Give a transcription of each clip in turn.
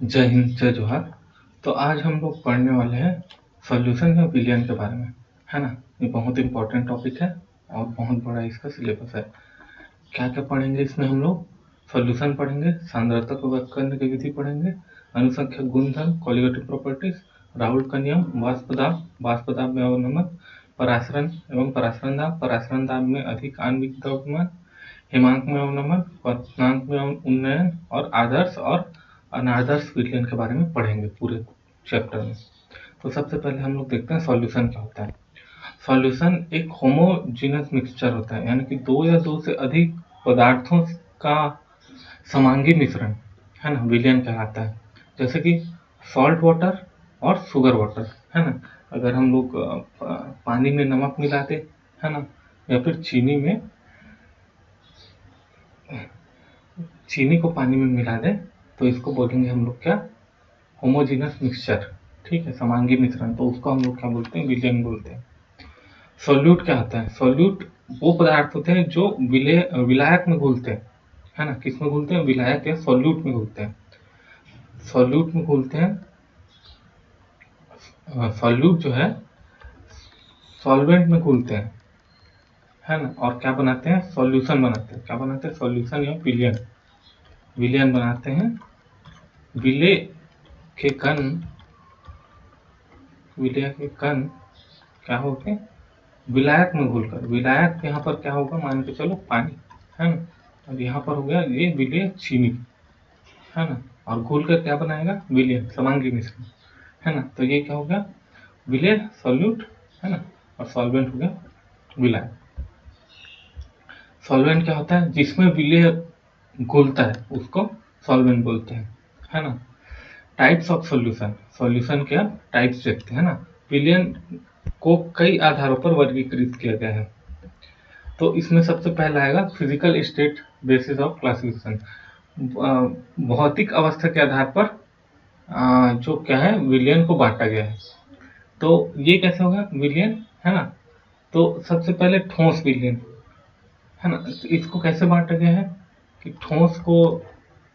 जय हिंद, जय जोहार। तो आज हम लोग पढ़ने वाले हैं सॉल्यूशन या विलयन के बारे में, है ना। ये बहुत इंपॉर्टेंट टॉपिक है और बहुत बड़ा इसका सिलेबस है। क्या क्या पढ़ेंगे इसमें हम लोग? सॉल्यूशन पढ़ेंगे, सांद्रता को व्यक्त करने की विधि पढ़ेंगे, अनुसंख्यक गुणधर्म, कोलिगेटिव प्रॉपर्टीज, राउल्ट का नियम, वाष्प दाब में अवनमन, परासरण एवं परासरण दाब में अधिक आणविक द्रव्यमान, हिमांक में अवनमन, क्वथनांक में उन्नयन और आदर्श और अनादर्श विलयन के बारे में पढ़ेंगे पूरे चैप्टर में। तो सबसे पहले हम लोग देखते हैं सॉल्यूशन क्या होता है। सॉल्यूशन एक होमोजीनस मिक्सचर होता है, यानी कि दो या दो से अधिक पदार्थों का समांगी मिश्रण, है ना, विलयन कहलाता है। जैसे कि सॉल्ट वाटर और शुगर वाटर, है ना। अगर हम लोग पानी में नमक मिलाते, है ना, या फिर चीनी को पानी में मिला दें, तो इसको बोलेंगे हम लोग क्या? होमोजीनस मिक्सचर, ठीक है, समांगी मिश्रण। तो उसको हम लोग क्या बोलते हैं? विलयन बोलते हैं। सॉल्यूट क्या होता है? सॉल्यूट वो पदार्थ होते हैं जो विलायक में घुलते हैं, है ना। किस में घुलते हैं? विलायक या सॉल्यूट में घुलते हैं। सॉल्यूट में घुलते हैं। सॉल्यूट जो है सॉल्वेंट में घुलते हैं, है ना, और क्या बनाते हैं? सॉल्यूशन बनाते हैं। क्या बनाते हैं? सॉल्यूशन या विलयन। विलयन बनाते हैं। विलेय के कण क्या होते हैं? विलायक में घुलकर। विलायक यहाँ पर क्या होगा? मान के चलो पानी, है ना। अब यहाँ पर हो गया ये विलेय चीनी, है ना, और घुल कर क्या बनाएगा? विलयन, समांगी मिश्रण, है ना। तो ये क्या हो गया? विलेय, सॉल्यूट, है ना, और सॉल्वेंट हो गया विलायक। सॉल्वेंट क्या होता है? जिसमें विलेय घुलता है उसको सॉल्वेंट बोलते हैं, है ना। Types of solution. सॉल्यूशन के अब टाइप्स देखते हैं ना। विलयन को कई आधारों पर वर्गीकृत किया गया है। तो इसमें सबसे पहला आएगा physical state basis of classification. भौतिक अवस्था के आधार पर जो क्या है, विलयन को बांटा गया है। तो ये कैसे होगा विलयन, है ना। तो सबसे पहले ठोस विलयन, है ना। तो इसको कैसे बांटा गया है कि ठोस को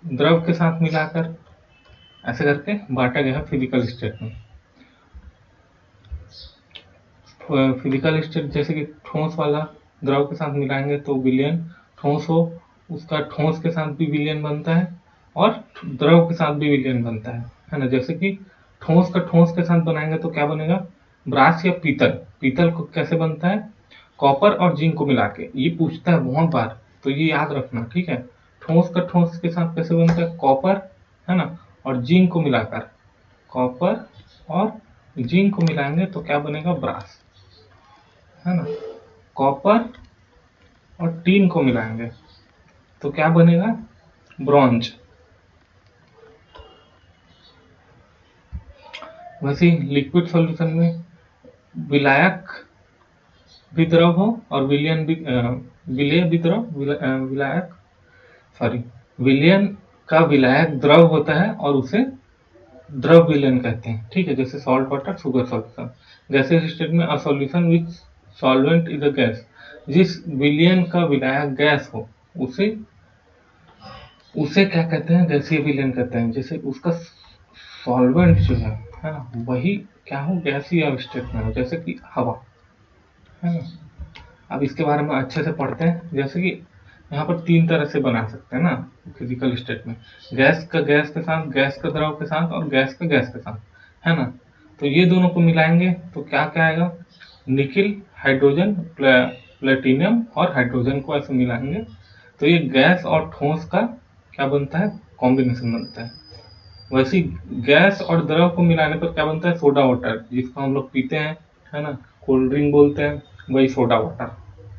द्रव के साथ मिलाकर ऐसे करके बांटा गया है फिजिकल स्टेट में। फिजिकल स्टेट जैसे कि ठोस वाला द्रव के साथ मिलाएंगे तो विलयन ठोस हो, उसका ठोस के साथ भी विलयन बनता है और द्रव के साथ भी विलयन बनता है ना। जैसे कि ठोस का ठोस के साथ बनाएंगे तो क्या बनेगा? ब्रास या पीतल। पीतल को कैसे बनता है? कॉपर और जिंक को मिला के। ये पूछता है बहुत बार, तो ये याद रखना, ठीक है। ठोस का ठोस के साथ कैसे बनता है? कॉपर, है ना, और जिंक को मिलाकर। कॉपर और जिंक को मिलाएंगे तो क्या बनेगा? ब्रास, है ना। कॉपर और टीन को मिलाएंगे तो क्या बनेगा? ब्रॉन्ज। वैसे लिक्विड सॉल्यूशन में विलायक भी द्रव हो और विलयन भी विलेय भी द्रव, विलायक, सॉरी, विलयन का विलायक द्रव होता है और उसे द्रव विलयन कहते हैं, ठीक है। जैसे salt water, sugar solution. Gaseous state में a solution which solvent is a gas. जिस विलयन का विलायक गैस हो उसे उसे क्या कहते हैं? गैसीय विलयन कहते हैं। जैसे उसका सॉल्वेंट जो है ना, वही क्या हो? गैसीय अवस्थित में हो, जैसे कि हवा, है ना। अब इसके बारे में अच्छे से पढ़ते हैं। जैसे कि यहाँ पर तीन तरह से बना सकते हैं ना फिजिकल स्टेट में। गैस का गैस के साथ, गैस का द्रव के साथ और गैस का गैस के साथ, है ना। तो ये दोनों को मिलाएंगे तो क्या क्या आएगा? निकिल, हाइड्रोजन, प्लेटिनियम और हाइड्रोजन को ऐसे मिलाएंगे तो ये गैस और ठोस का क्या बनता है? कॉम्बिनेशन बनता है। वैसे गैस और द्रव को मिलाने पर क्या बनता है? सोडा वाटर, जिसको हम लोग पीते हैं, है ना, कोल्ड ड्रिंक बोलते हैं, वही सोडा वाटर,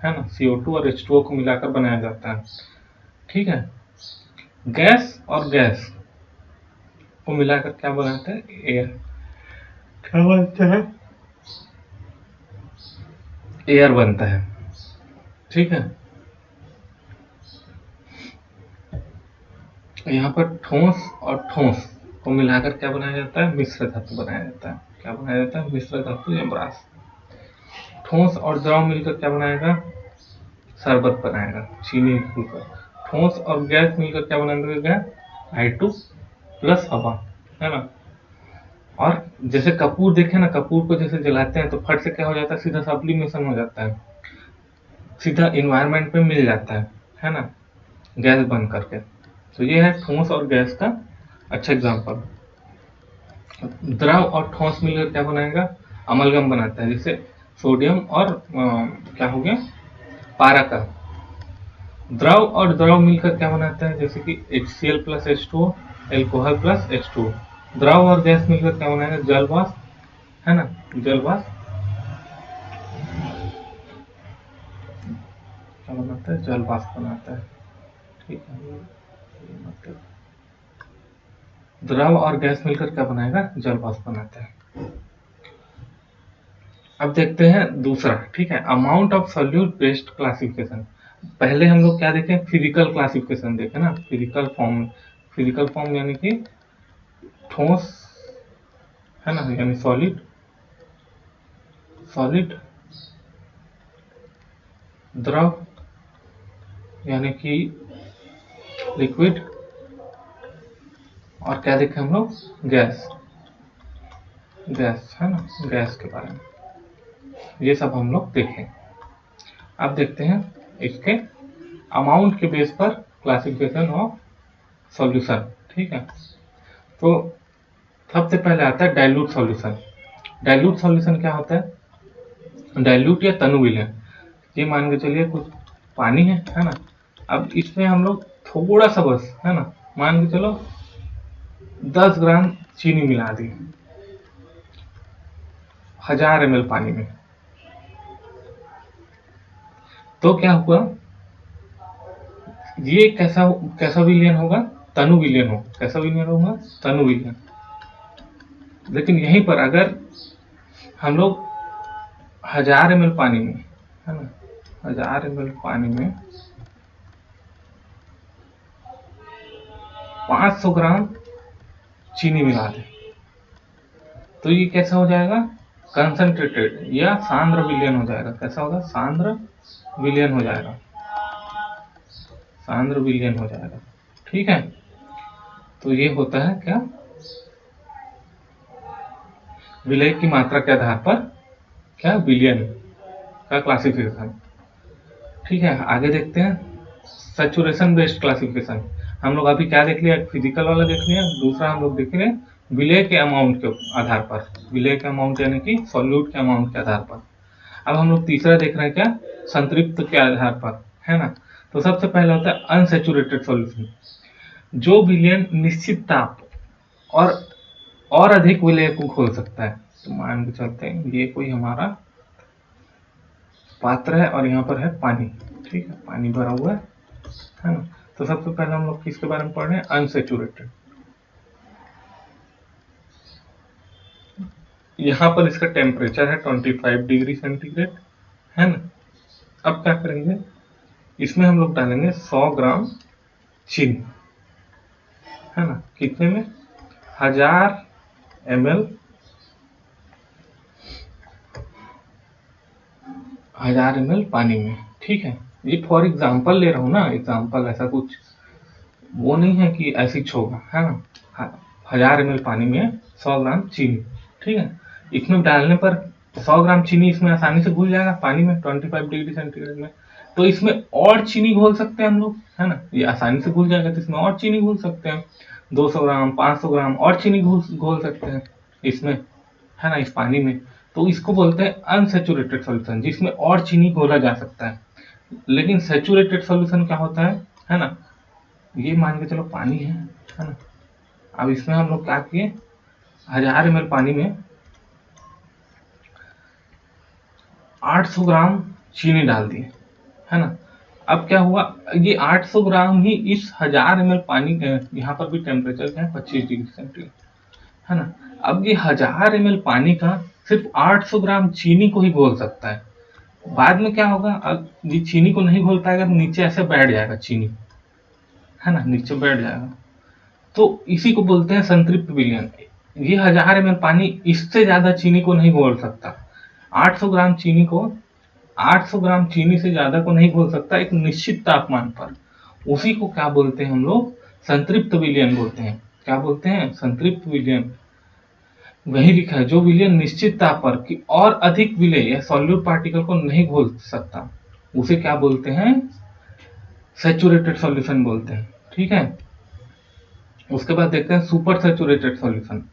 है ना। CO2 और H2O को मिलाकर बनाया जाता है, ठीक है। गैस और गैस को मिलाकर क्या बनाते हैं? एयर। क्या बनता है? एयर बनता है, ठीक है। यहाँ पर ठोस और ठोस को मिलाकर क्या बनाया जाता है? मिश्र धातु बनाया जाता है। क्या बनाया जाता है? मिश्र धातु या ब्रास। ठोस और द्रव मिलकर क्या बनाएगा? शरबत बनाएगा, चीनी मिलकर। ठोस और गैस मिलकर क्या बनाएगा? H2 प्लस हवा, है ना। और जैसे कपूर देखे ना, कपूर को जैसे जलाते हैं तो फट से क्या हो जाता है, सीधा सब्लिमेशन हो जाता है, सीधा इन्वायरमेंट में मिल जाता है ना, गैस बन करके। तो ये है ठोस और गैस का अच्छा एग्जांपल। द्रव और ठोस मिलकर क्या बनाएगा, अमलगम बनाता है, जैसे सोडियम और क्या हो गया, पारा का। द्रव और द्रव मिलकर क्या बनाता है, जैसे कि HCl plus H2O, alcohol plus H2O। द्रव और गैस मिलकर क्या बनाएगा, जल वाष्प, है ना, जल वाष्प क्या बनाता है, जल वाष्प बनाता है। ठीक है, ये मतलब द्रव और गैस मिलकर क्या बनाएगा, जल वाष्प बनाता है। अब देखते हैं दूसरा, ठीक है, amount of solute based classification. पहले हम लोग क्या देखें, फिजिकल क्लासिफिकेशन देखे ना, फिजिकल फॉर्म। फिजिकल फॉर्म यानी कि ठोस, है ना, यानी सॉलिड, सॉलिड, द्रव यानी कि लिक्विड, और क्या देखें हम लोग, गैस, गैस, है ना, गैस के बारे में ये सब हम लोग देखें। अब देखते हैं इसके अमाउंट के बेस पर क्लासिफिकेशन ऑफ सॉल्यूशन। ठीक है, तो सबसे पहले आता है डाइल्यूट सॉल्यूशन। डाइल्यूट सॉल्यूशन क्या होता है, डाइल्यूट या तनु विलयन। ये मान के चलिए कुछ पानी है ना, अब इसमें हम लोग थोड़ा सा बस, है ना, मान के चलो 10 ग्राम चीनी मिला दी 1000 ml पानी में, तो क्या हुआ, ये कैसा कैसा विलयन होगा, तनु विलयन हो, कैसा विलयन होगा, तनु विलयन। लेकिन यहीं पर अगर हम लोग 1000 ml पानी में, है ना, 1000 ml पानी में 500 ग्राम चीनी मिला दे, तो ये कैसा हो जाएगा, कंसंट्रेटेड या सांद्र विलयन हो जाएगा। कैसा होगा, सांद्र विलयन हो जाएगा, सांद्र विलयन हो जाएगा। ठीक है, तो ये होता है क्या, विलय की मात्रा के आधार पर क्या, विलयन का क्लासिफिकेशन। ठीक है, आगे देखते हैं सैचुरेशन बेस्ड क्लासिफिकेशन। हम लोग अभी क्या देख लिया, फिजिकल वाला देख लिया, दूसरा हम लोग देख रहे हैं विलय के अमाउंट के आधार पर, विलय के अमाउंट यानी कि सॉल्यूट के अमाउंट के आधार पर। अब हम लोग तीसरा देख रहे हैं क्या, संतृप्त के आधार पर, है ना। तो सबसे पहला होता है अनसैचुरेटेड सॉल्यूशन, जो विलयन निश्चित ताप और अधिक विलय को खोल सकता है। तो मान के चलते हैं ये कोई हमारा पात्र है और यहाँ पर है पानी, ठीक है, पानी भरा हुआ है ना। तो सबसे पहले हम लोग किसके बारे में पढ़ रहे हैं, अनसैचुरेटेड। यहाँ पर इसका टेम्परेचर है 25 डिग्री सेंटीग्रेड, है ना। अब क्या करेंगे, इसमें हम लोग डालेंगे 100 ग्राम चीनी, है ना, कितने में, 1000 ml, 1000 ml पानी में। ठीक है, ये फॉर एग्जाम्पल ले रहा हूँ ना, एग्जाम्पल, ऐसा कुछ वो नहीं है कि ऐसी होगा, है ना। 1000 ml पानी में 100 ग्राम चीनी, ठीक है, इसमें डालने पर 100 ग्राम चीनी इसमें आसानी से घुल जाएगा पानी में 25 डिग्री सेंटीग्रेड में। तो इसमें और चीनी घोल सकते हैं हम लोग, है ना, ये आसानी से घुल जाएगा, तो इसमें और चीनी घोल सकते हैं, 200 ग्राम 500 ग्राम और चीनी घोल सकते हैं इसमें, है ना, इस पानी में। तो इसको बोलते हैं अनसैचुरेटेड सॉल्यूशन, जिसमें और चीनी घोला जा सकता है। लेकिन सैचुरेटेड सॉल्यूशन क्या होता है ना, ये मान के चलो पानी है ना। अब इसमें हम लोग क्या किए, 1000 ml पानी में 800 ग्राम चीनी डाल दिए, है ना। अब क्या हुआ, ये 800 ग्राम ही इस 1000 ml पानी, यहाँ पर भी टेम्परेचर क्या है, 25 डिग्री सेंटीग्रेड, है ना। अब ये 1000 ml पानी का सिर्फ 800 ग्राम चीनी को ही घोल सकता है। बाद में क्या होगा, अब ये चीनी को नहीं घोल पाएगा तो नीचे ऐसे बैठ जाएगा चीनी, है ना, नीचे बैठ जाएगा। तो इसी को बोलते हैं संतृप्त विलयन। ये 1000 ml पानी इससे ज्यादा चीनी को नहीं घोल सकता, 800 ग्राम चीनी को, 800 ग्राम चीनी से ज्यादा को नहीं घोल सकता एक निश्चित तापमान पर। उसी को क्या बोलते हैं हम लोग, संतृप्त विलयन बोलते हैं। क्या बोलते हैं, संतृप्त विलयन। वही लिखा है, जो विलयन निश्चित ताप पर कि और अधिक विलय या सॉल्यूट पार्टिकल को नहीं घोल सकता, उसे क्या बोलते हैं, सैचुरेटेड सॉल्यूशन बोलते हैं। ठीक है, उसके बाद देखते हैं super saturated solution.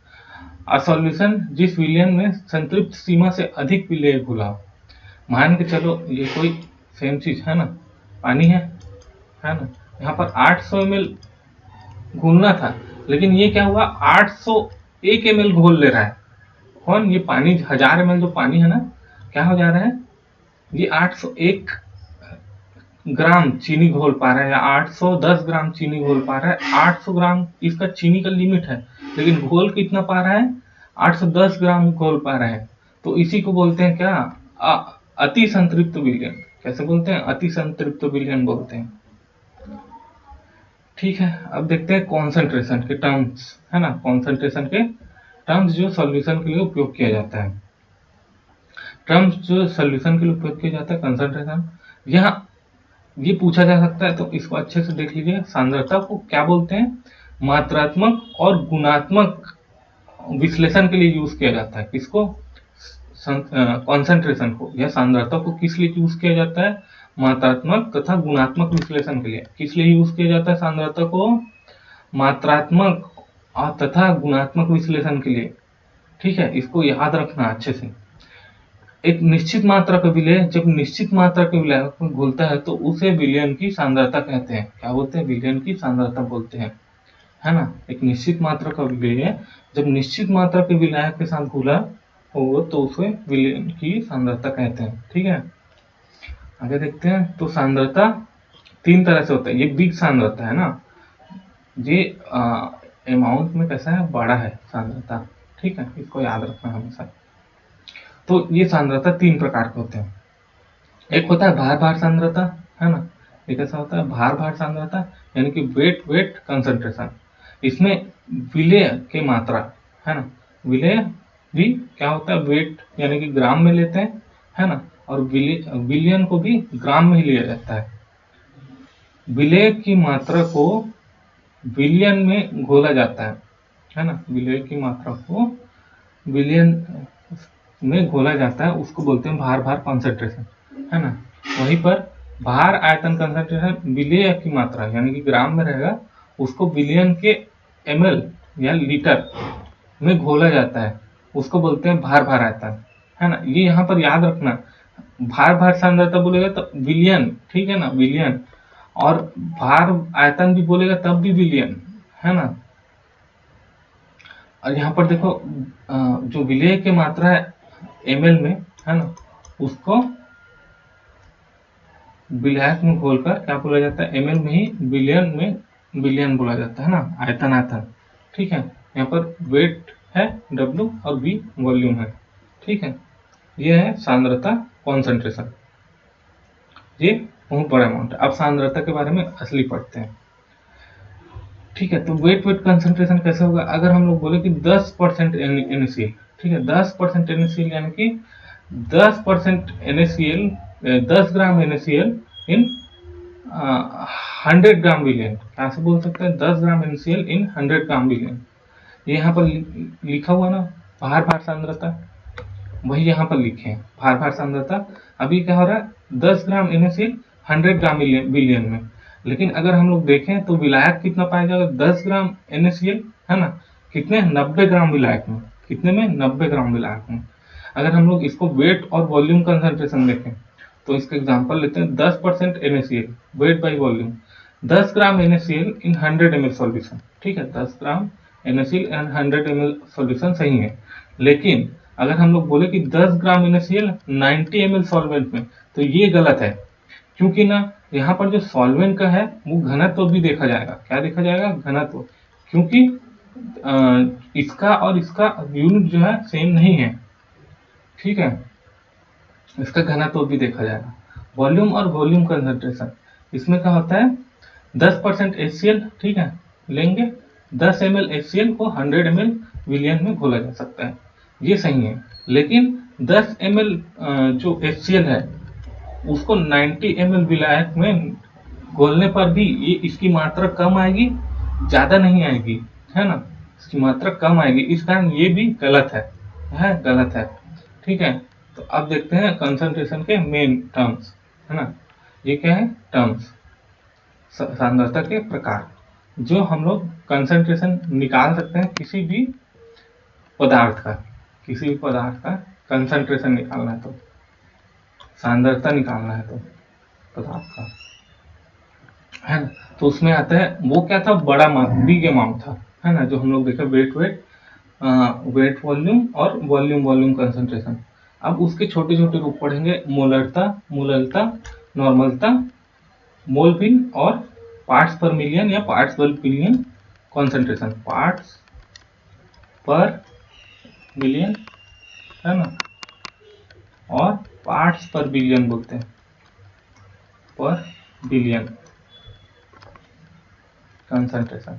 A solution जिस विलयन में संतृप्त सीमा से अधिक विलय घुला। मान के चलो ये कोई सेम चीज है ना, पानी है ना, यहाँ पर 800 ml घोलना था, लेकिन ये क्या हुआ, 801 ml घोल ले रहा है। कौन, ये पानी 1000 ml जो पानी है ना, क्या हो जा रहा है, ये 801 ग्राम चीनी घोल पा रहा है, या 810 ग्राम चीनी घोल पा रहा है। 800 ग्राम इसका चीनी का लिमिट है, लेकिन घोल कितना पा रहा है, 810 ग्राम घोल पा रहा है। तो इसी को बोलते हैं क्या, अति संतृप्त विलयन। कैसे बोलते हैं, अति संतृप्त विलयन बोलते हैं। ठीक है, अब देखते हैं कॉन्सेंट्रेशन के टर्म्स, है ना, कॉन्सेंट्रेशन के टर्म्स जो सॉल्यूशन के लिए उपयोग किया जाता है। टर्म्स जो सॉल्यूशन के लिए उपयोग किया जाता है, कंसंट्रेशन, यहाँ ये पूछा जा सकता है, तो इसको अच्छे से देख लीजिए। सांद्रता को क्या बोलते हैं, मात्रात्मक और गुणात्मक विश्लेषण के लिए यूज किया जाता है। किसको, कॉन्सेंट्रेशन को या सांद्रता को किस लिए यूज किया जाता है, मात्रात्मक तथा गुणात्मक विश्लेषण के लिए। किस लिए यूज किया जाता है सांद्रता को, मात्रात्मक और तथा गुणात्मक विश्लेषण के लिए। ठीक है, इसको याद रखना अच्छे से। एक निश्चित मात्रा का विलय जब निश्चित मात्रा के विलय में घुलता है तो उसे विलयन की सांद्रता कहते हैं। क्या बोलते हैं, विलयन की सांद्रता बोलते हैं, है ना। एक निश्चित मात्रा का विलय जब निश्चित मात्रा के विलायक के साथ घुला हो तो उसे विलयन की सांद्रता कहते हैं। ठीक है, आगे देखते हैं। तो सांद्रता 3 तरह से होता है। ये बिग सांद्रता है ना, ये अमाउंट में कैसा है, बड़ा है सांद्रता। ठीक है, इसको याद रखना हमेशा। तो ये सांद्रता 3 प्रकार के होते हैं। एक होता है भार भार सांद्रता, है ना। ये कैसा होता है, भार भार सांद्रता, यानी कि वेट वेट कंसंट्रेशन। इसमें विलय की मात्रा, है ना, विलय भी क्या होता है, वेट यानी कि ग्राम में लेते हैं, है ना, और विलयन को भी ग्राम में ही लिया जाता है। विलय की मात्रा को विलयन में घोला जाता है ना, विलय की मात्रा को विलयन में घोला जाता है, उसको बोलते हैं भार भार कॉन्सेंट्रेशन, है ना। वहीं पर भार आयतन कंसंट्रेशन विलय की मात्रा यानी कि ग्राम में रहेगा, उसको विलयन के ml या लीटर में घोला जाता है, उसको बोलते हैं भार भार आयतन, है ना। ये यहाँ पर याद रखना, भार भार सांद्रता बोलेगा तो विलयन, ठीक है ना, विलयन, और भार आयतन भी बोलेगा तब भी विलयन, है ना। और यहाँ पर देखो जो विलय की मात्रा है ml में, है ना, उसको विलायक में घोलकर क्या बोला जाता है, ml में ही विलयन में विलयन बोला जाता है ना, आयतन आयतन। ठीक है, यहाँ पर वेट है W और V वॉल्यूम है। ठीक है, ये है सांद्रता कॉन्सेंट्रेशन, ये बहुत बड़ा अमाउंट है। अब सांद्रता के बारे में असली पढ़ते हैं। ठीक है, तो वेट वेट कंसंट्रेशन कैसे होगा, अगर हम लोग बोले कि 10% NaCl, ठीक है, 10% NaCl यानी कि 10% NaCl, 10 ग्राम NaCl इन 100 ग्राम विलयन। क्या से बोल सकते हैं, 10 ग्राम NaCl इन 100 ग्राम विलयन। ये यहाँ पर लिखा हुआ ना, भार भार सांद्रता, वही यहाँ पर लिखे हैं भार भार सांद्रता। अभी क्या हो रहा है, 10 ग्राम NaCl 100 ग्राम विलयन में, लेकिन अगर हम लोग देखें तो विलायक कितना पाया जाएगा, 10 ग्राम NaCl, है ना, कितने, 90 ग्राम विलायक में, कितने में, 90 ग्राम विलायक में। अगर हम लोग इसको वेट और वॉल्यूम कंसंट्रेशन देखें तो इसका एग्जांपल लेते हैं, 10% NaCl weight by volume, 10 gram NaCl in 100 ml solution. ठीक है, 10 ग्राम NaCl इन 100 ml सॉल्यूशन सही है, लेकिन अगर हम लोग बोले कि 10 ग्राम NaCl 90 ml सॉल्वेंट में, तो ये गलत है, क्योंकि ना यहाँ पर जो सॉल्वेंट का है वो घनत्व भी देखा जाएगा। क्या देखा जाएगा, घनत्व, क्योंकि इसका और इसका यूनिट जो है सेम नहीं है। ठीक है, इसका घनत्व भी देखा जाएगा। वॉल्यूम और वॉल्यूम कंसंट्रेशन, इसमें क्या होता है, 10% HCl, ठीक है, लेंगे 10 ml HCl को 100 ml विलयन में घोला जा सकता है, ये सही है। लेकिन 10 ml जो HCl है उसको 90 ml विलायक में घोलने पर भी ये इसकी मात्रा कम आएगी, ज्यादा नहीं आएगी, है ना, इसकी मात्रा कम आएगी, इस कारण ये भी गलत है गलत है। ठीक है, तो अब देखते हैं कंसंट्रेशन के मेन टर्म्स, है ना। ये क्या है टर्म्स, सांद्रता के प्रकार, जो हम लोग कंसंट्रेशन निकाल सकते हैं किसी भी पदार्थ का, किसी भी पदार्थ का कंसंट्रेशन निकालना है तो, सांद्रता निकालना है तो पदार्थ का, है ना। तो उसमें आता है वो क्या था, बड़ा बिग अमाउंट था, है ना, जो हम लोग देखे वेट वॉल्यूम और वॉल्यूम कंसंट्रेशन। अब उसके छोटे छोटे रूप पढ़ेंगे, मोलरता, मोललता, नॉर्मलता, मोलविन और पार्ट्स पर मिलियन या पार्ट्स पर बिलियन कंसंट्रेशन, पार्ट्स पर मिलियन, है ना, और पार्ट्स पर बिलियन बोलते हैं, पर बिलियन कंसंट्रेशन,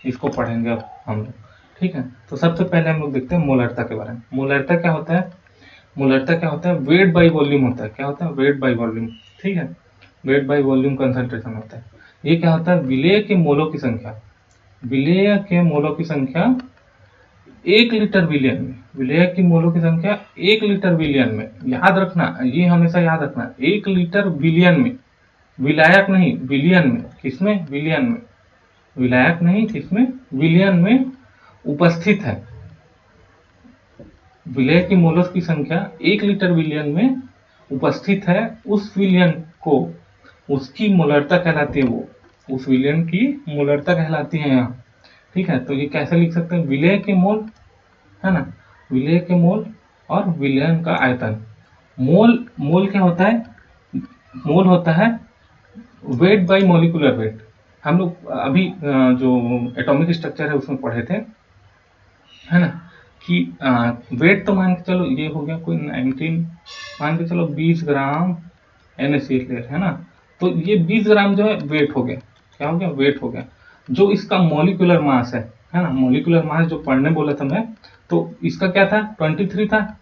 इसको पढ़ेंगे अब हम लोग। ठीक है, तो सबसे पहले हम लोग देखते हैं मोलरता के बारे में। मोलरता क्या होता है, मोलरता क्या होता है, वेट बाई वॉल्यूम होता है। क्या होता है, वेट बाई वॉल्यूम। ठीक है, वेट बाई वॉल्यूम कंसंट्रेशन होता है। ये क्या होता है, विलेय के मोलों की संख्या, विलेय के मोलों की संख्या 1 लीटर विलियन में, विलेय की मोलों की संख्या 1 लीटर विलियन में। याद रखना, ये हमेशा याद रखना, 1 लीटर विलियन में, विलायक नहीं, विलियन में। किसमें, विलियन में, विलायक नहीं, किसमें, विलियन में उपस्थित है। विलेय की मोलस की संख्या 1 लीटर विलियन में उपस्थित है, उस विलियन को, उसकी मोलरता कहलाती है, वो उस विलियन की मोलरता कहलाती है यहाँ। ठीक है, तो ये कैसे लिख सकते हैं, विलेय के मोल, है ना, विलेय के मोल और विलियन का आयतन। मोल, मोल क्या होता है, मोल होता है वेट बाई मॉलिक्यूलर वेट। हम लोग अभी जो एटॉमिक स्ट्रक्चर है उसमें पढ़े थे, है ना, कि वेट तो मान के चलो ये हो गया कोई 19, मान के चलो 20 ग्राम NaCl है ना, तो ये 20 ग्राम जो है वेट हो गया। क्या हो गया, वेट हो गया। जो इसका मॉलिक्यूलर मास है ना, मॉलिक्यूलर मास जो पढ़ने बोला था मैं, तो इसका क्या था, 23 था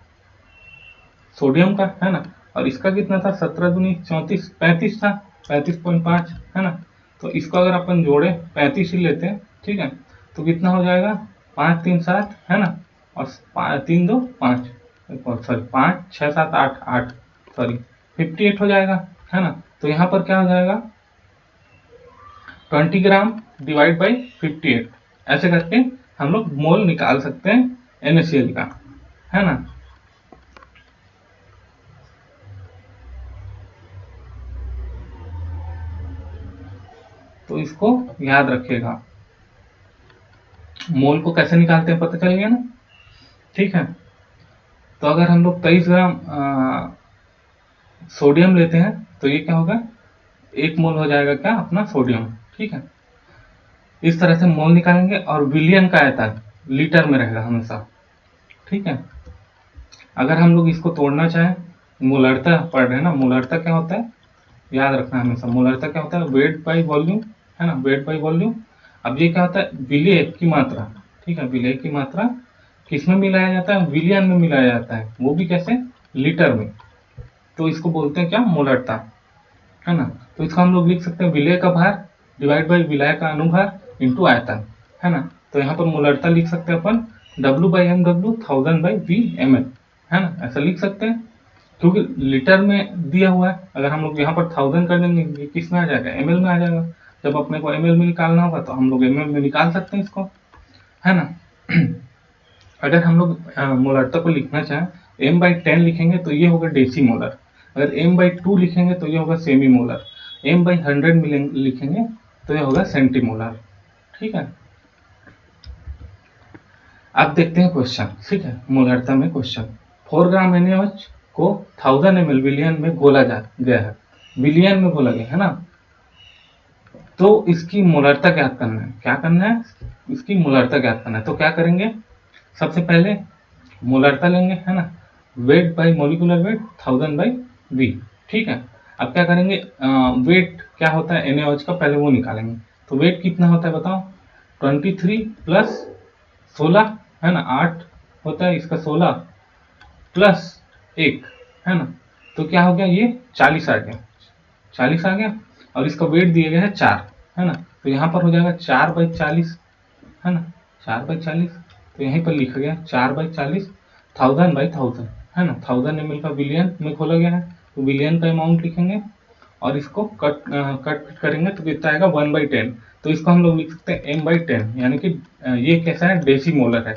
सोडियम का, है ना, और इसका कितना था, 17 दूनी 34, 35 था, 35.5, है ना। तो इसको अगर अपन जोड़े 35 ही लेते हैं, ठीक है, तो कितना हो जाएगा, 5 3 7, है ना, और 3 2 5, सॉरी 5 6 7 8 8, सॉरी 58 हो जाएगा, है ना। तो यहाँ पर क्या हो जाएगा, 20 ग्राम डिवाइड बाई 58, ऐसे करके हम लोग मोल निकाल सकते हैं NaCl का, है ना। तो इसको याद रखिएगा, मोल को कैसे निकालते हैं पता चल गया ना। ठीक है, तो अगर हम लोग 23 ग्राम सोडियम लेते हैं तो ये क्या होगा, 1 मोल हो जाएगा क्या, अपना सोडियम। ठीक है, इस तरह से मोल निकालेंगे, और विलियन का आयतन लीटर में रहेगा हमेशा। ठीक है, अगर हम लोग इसको तोड़ना चाहें, मोलरता पढ़ रहे हैं ना, मोलरता क्या होता है, याद रखना हमेशा, मोलरता क्या होता है, वेट बाई वॉल्यूम, है ना, वेट बाई वॉल्यूम। अब ये क्या होता है, विलेय की मात्रा। ठीक है, विलेय की मात्रा किसमें मिलाया जाता है, विलियन में मिलाया जाता है, वो भी कैसे, लीटर में। तो इसको बोलते हैं क्या, मोलरता, है ना। तो इसको हम लोग लिख सकते हैं विलेय का भार डिवाइड बाई विलाय का अनुभार इंटू आयतन, है ना। तो यहाँ पर मोलरता लिख सकते हैं अपन W/mW 1000/V/ml, है ना, ऐसा लिख सकते हैं, क्योंकि लीटर में दिया हुआ है। अगर हम लोग यहाँ पर 1000 कर देंगे, ये किस में आ जाएगा, ml में आ जाएगा। जब अपने को ml में निकालना होगा तो हम लोग ml में निकाल सकते हैं इसको, है ना। अगर हम लोग मोलरता को लिखना चाहें, m/10 लिखेंगे तो ये होगा डेसी मोलर, अगर m/2 लिखेंगे तो ये होगा सेमी मोलर, m/100 लिखेंगे तो ये होगा सेंटीमोलर। ठीक है, अब देखते हैं क्वेश्चन। ठीक है, मोलरता में क्वेश्चन, 4 ग्राम NaOH को 1000 ml विलियन में घोला जा गया है, विलियन में घोला गया है ना, तो इसकी मोलरता ज्ञात करना है। क्या करना है, इसकी मोलरता ज्ञात करना है। तो क्या करेंगे, सबसे पहले मोलरता लेंगे, है ना, weight by molecular weight 1000/V। ठीक है, अब क्या करेंगे, वेट क्या होता है NaOH का, पहले वो निकालेंगे। तो वेट कितना होता है बताओ, 23 प्लस 16, है ना, 8 होता है इसका, 16 प्लस 1, है ना, तो क्या हो गया, ये 40 आ गया, 40 आ गया, और इसका वेट दिया गया है 4, है ना, तो यहाँ पर हो जाएगा 4/40, है ना, 4/40, तो यहीं पर लिखा गया 4/40, 1000/1000 है ना, 1000 ml का बिलियन में खोला गया है, तो बिलियन का अमाउंट लिखेंगे और इसको कट करेंगे तो कितना आएगा 1/10। तो इसको हम लोग लिख सकते हैं m/10, यानी कि ये कैसा है, डेसीमोलर है।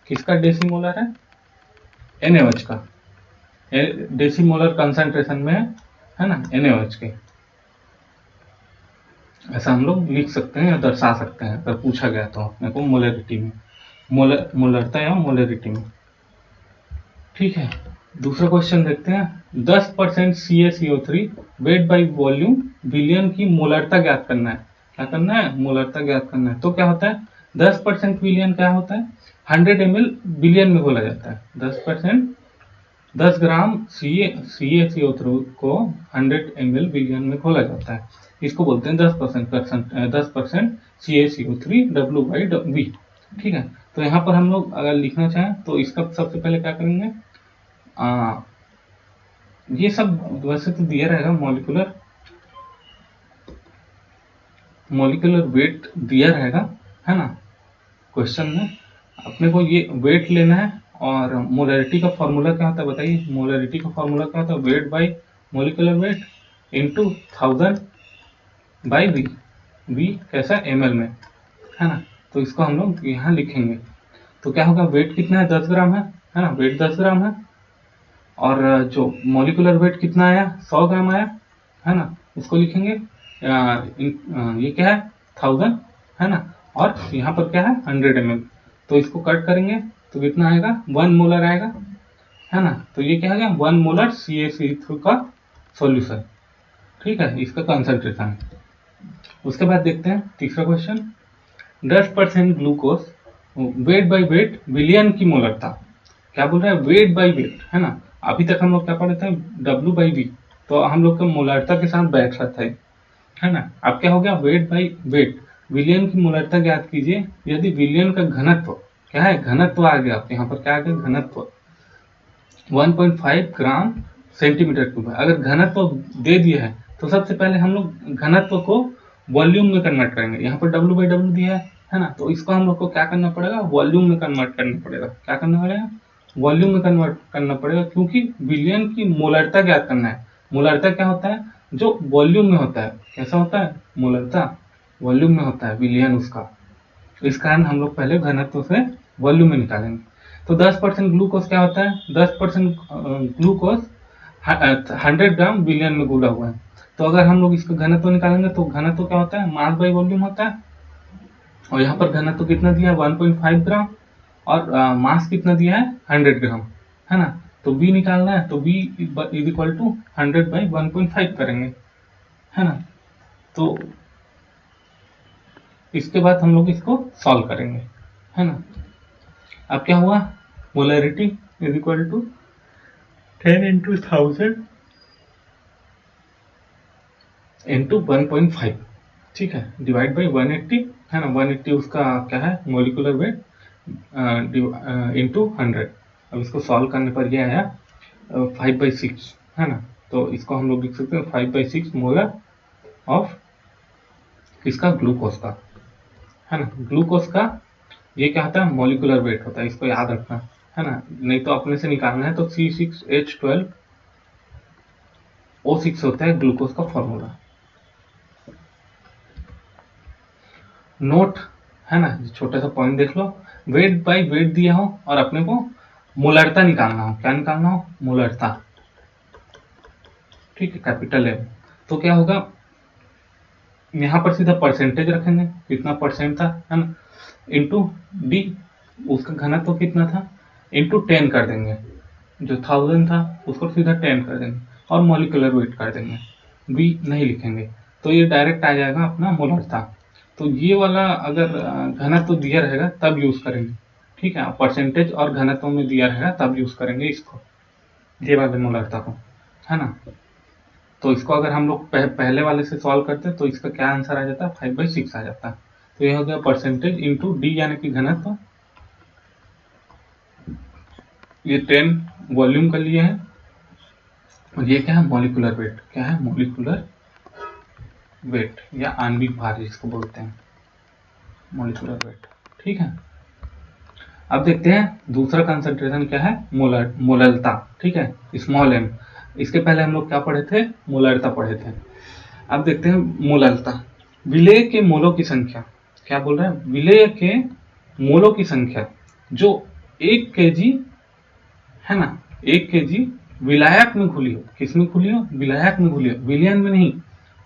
किसका डेसीमोलर है? NaOH का, डेसीमोलर कंसंट्रेशन में है ना NaOH के। ऐसा हम लोग लिख सकते हैं या दर्शा सकते हैं अगर पूछा गया तो अपने को मोलरिटी में, मोलरता या मोलरिटी में। ठीक है, दूसरा क्वेश्चन देखते हैं। 10% CaCO3 weight by volume billion की मोलरता ज्ञात करना है। क्या करना है? मोलरता ज्ञात करना है। तो क्या होता है 10% बिलियन क्या होता है? 100 ml बिलियन में बोला जाता है। 10% 10 ग्राम CaCO3 को 100 ml बिलियन में खोला जाता है। इसको बोलते हैं 10% CaCO3 W/V। ठीक है, तो यहाँ पर हम लोग अगर लिखना चाहें तो इसका सबसे पहले क्या करेंगे, ये सब वैसे तो दिया रहेगा, मॉलिक्यूलर वेट दिया रहेगा है ना क्वेश्चन में। अपने को ये वेट लेना है और मोलरिटी का फॉर्मूला क्या होता है बताइए। मोलरिटी का फॉर्मूला क्या होता है? Weight by molecular weight into 1000/V। V कैसा? ml में, है ना। तो इसको हम लोग यहाँ लिखेंगे। तो क्या होगा, वेट कितना है? 10 ग्राम है ना, वेट 10 ग्राम है। और जो मोलिकुलर वेट कितना आया? 100 ग्राम आया, है ना। इसको लिखेंगे ये क्या है? 1000 है ना, और यहाँ पर क्या है? 100 ml। तो इसको कट करेंगे तो कितना आएगा? 1 मोलर आएगा, है ना। तो ये क्या आ गया? 1 मोलर CaCO3 का सॉल्यूशन। ठीक है, इसका कंसंट्रेशन। उसके बाद देखते हैं तीसरा question. 10% glucose weight by wait billion की मोलरता। क्या बोल रहा है? वेट बाई वेट, है ना। अभी तक हम लोग क्या पढ़े थे? W/V। तो हम लोग का मोलरता के साथ बैठ रहा था, है ना। अब क्या हो गया? वेट बाई वेट विलियन की मोलरता ज्ञात कीजिए यदि विलियन का घनत्व क्या है? घनत्व आ गया, यहाँ पर क्या आ गया? घनत्व 1.5 ग्राम सेंटीमीटर क्यूब है। अगर घनत्व दे दिया है तो सबसे पहले हम लोग घनत्व को वॉल्यूम में कन्वर्ट करेंगे। यहाँ पर W/W दिया है ना, तो इसको हम लोग को क्या करना पड़ेगा? वॉल्यूम में कन्वर्ट करना पड़ेगा। क्या करना पड़ेगा? वॉल्यूम में कन्वर्ट करना पड़ेगा, क्योंकि बिलियन की मोलरता ज्ञात करना है। मोलरता क्या होता है? जो वॉल्यूम में होता है। कैसा होता है? मोलरता वॉल्यूम में होता है, बिलियन उसका। इस कारण हम लोग पहले घनत्व से वॉल्यूम में निकालेंगे। तो 10% ग्लूकोज क्या होता है? 10% ग्लूकोज 100 ग्राम बिलियन में घुला हुआ है। तो अगर हम लोग इसका घनत्व निकालेंगे तो घनत्व क्या होता है? मास बाई वॉल्यूम होता है। और यहाँ पर घनत्व कितना दिया है? 1.5 ग्राम। और मास कितना दिया है? 100 ग्राम, है ना। तो V निकालना है तो V इज इक्वल टू 100/1.5 करेंगे, है ना। तो इसके बाद हम लोग इसको सॉल्व करेंगे, है ना। अब क्या हुआ? Molarity is equal to 10 into 1000 into 1.5, ठीक है, डिवाइड बाई 180, है ना। 180 उसका क्या है? Molecular weight into 100। अब इसको सॉल्व करने पर यह आया 5/6, है ना। तो इसको हम लोग लिख सकते हैं 5/6 मोलर ऑफ इसका ग्लूकोज का, है ना। ग्लूकोज का ये क्या होता है? मोलिकुलर वेट होता है, इसको याद रखना, है ना। नहीं तो अपने से निकालना है तो C6H12O6 होता है ग्लूकोज का फॉर्मूला। नोट, है ना, छोटा सा पॉइंट देख लो। वेट बाई वेट दिया हो और अपने को मोलरता निकालना हो। क्या निकालना हो? मोलरता, ठीक है, कैपिटल M। तो क्या होगा? यहाँ पर सीधा परसेंटेज रखेंगे, कितना परसेंट था, है ना, इंटू D, उसका घनत्व कितना था, इंटू 10 कर देंगे। जो 1000 था उसको सीधा 10 कर देंगे और मॉलिक्यूलर वेट कर देंगे, V नहीं लिखेंगे। तो ये डायरेक्ट आ जाएगा अपना मोलरता। तो ये वाला अगर घनत्व दिया रहेगा तब यूज करेंगे, ठीक है। परसेंटेज और घनत्व में दिया रहेगा तब यूज करेंगे इसको, ये वाले मोलरता को, है ना। तो इसको अगर हम लोग पहले वाले से सॉल्व करते तो इसका क्या आंसर आ जाता? 5/6 आ जाता। तो यह हो गया परसेंटेज इंटू D यानी कि घनत्व। ये 10 वॉल्यूम का लिए है और ये क्या है? Molecular weight. क्या है? मॉलिक्यूलर वेट या आणविक भार जिसको बोलते हैं, मॉलिक्यूलर वेट, ठीक है। अब देखते हैं दूसरा कंसंट्रेशन क्या है, मोलरता, ठीक है, स्मॉल m। इसके पहले हम लोग क्या पढ़े थे, मोलरता पढ़े थे। अब देखते हैं मोलरता। विलेय के मोलों की संख्या, क्या बोल रहे हैं, विलेय के मोलों की संख्या जो 1 kg है ना, 1 kg विलायक में घुली हो, किसमें घुली हो, विलायक में घुली हो, विलयन में नहीं,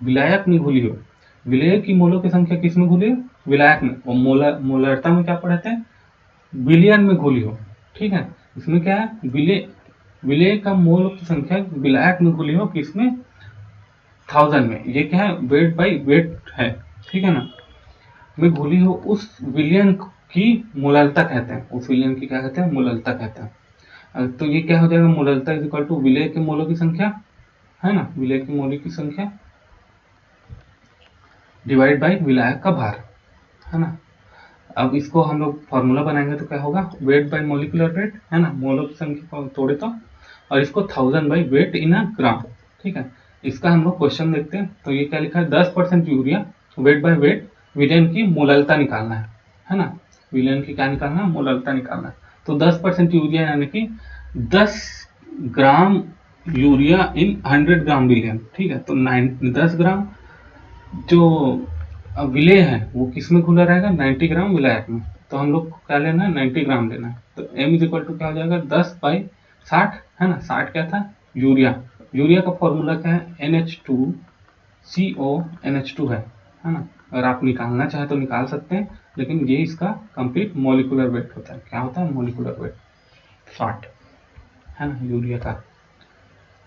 विलायक में घुली हो। विलेय की मोलों की संख्या किसमें घुली हो, विलायक में। और मोलरता में क्या पढ़ते हैं, विलियन में घुली हो, ठीक है। इसमें क्या है, विलेय का मोल की संख्या विलायक में घुली हो, किसमें, 1000 में। ये क्या है, वेट बाई वेट है, ठीक है ना, में घुली हो उस विलियन की मोलरता कहते हैं, उस विलियन की क्या कहते हैं, मोलरता कहते हैं। तो ये क्या हो जाएगा, मोलरता इज इक्वल टू विलेय के मोलों की संख्या, है ना, विलेय के मोलों की संख्या डिवाइड बाई विलायक का भार, है ना। अब इसको हम लोग फॉर्मूला बनाएंगे तो क्या होगा, वेट बाई मोलिकुलर वेट, है ना, मोलों की संख्या को तोड़े तो, और इसको 1000 बाई वेट इन अ ग्राम, ठीक है। इसका हम लोग क्वेश्चन देखते हैं। तो ये क्या लिखा है, 10% यूरिया वेट बाई वेट विलियन की मोलरता निकालना है ना, विलियन की क्या निकालना है, मोलरता निकालना है। तो 10% यूरिया यानी कि 10 ग्राम यूरिया इन 100 ग्राम विलियन, ठीक है। तो 10 ग्राम जो विलेय है वो किसमें घुला रहेगा, 90 ग्राम विलायक में। तो हम लोग को क्या लेना है, 90 ग्राम लेना है। तो m इज इक्वल टू क्या हो जाएगा, 10/60, है ना, 60 क्या था, यूरिया। यूरिया का फॉर्मूला क्या है, NH2CO NH2 है ना। अगर आप निकालना चाहें तो निकाल सकते हैं, लेकिन ये इसका कंप्लीट मोलिकुलर वेट होता है। क्या होता है, मोलिकुलर वेट 60, है ना, यूरिया का।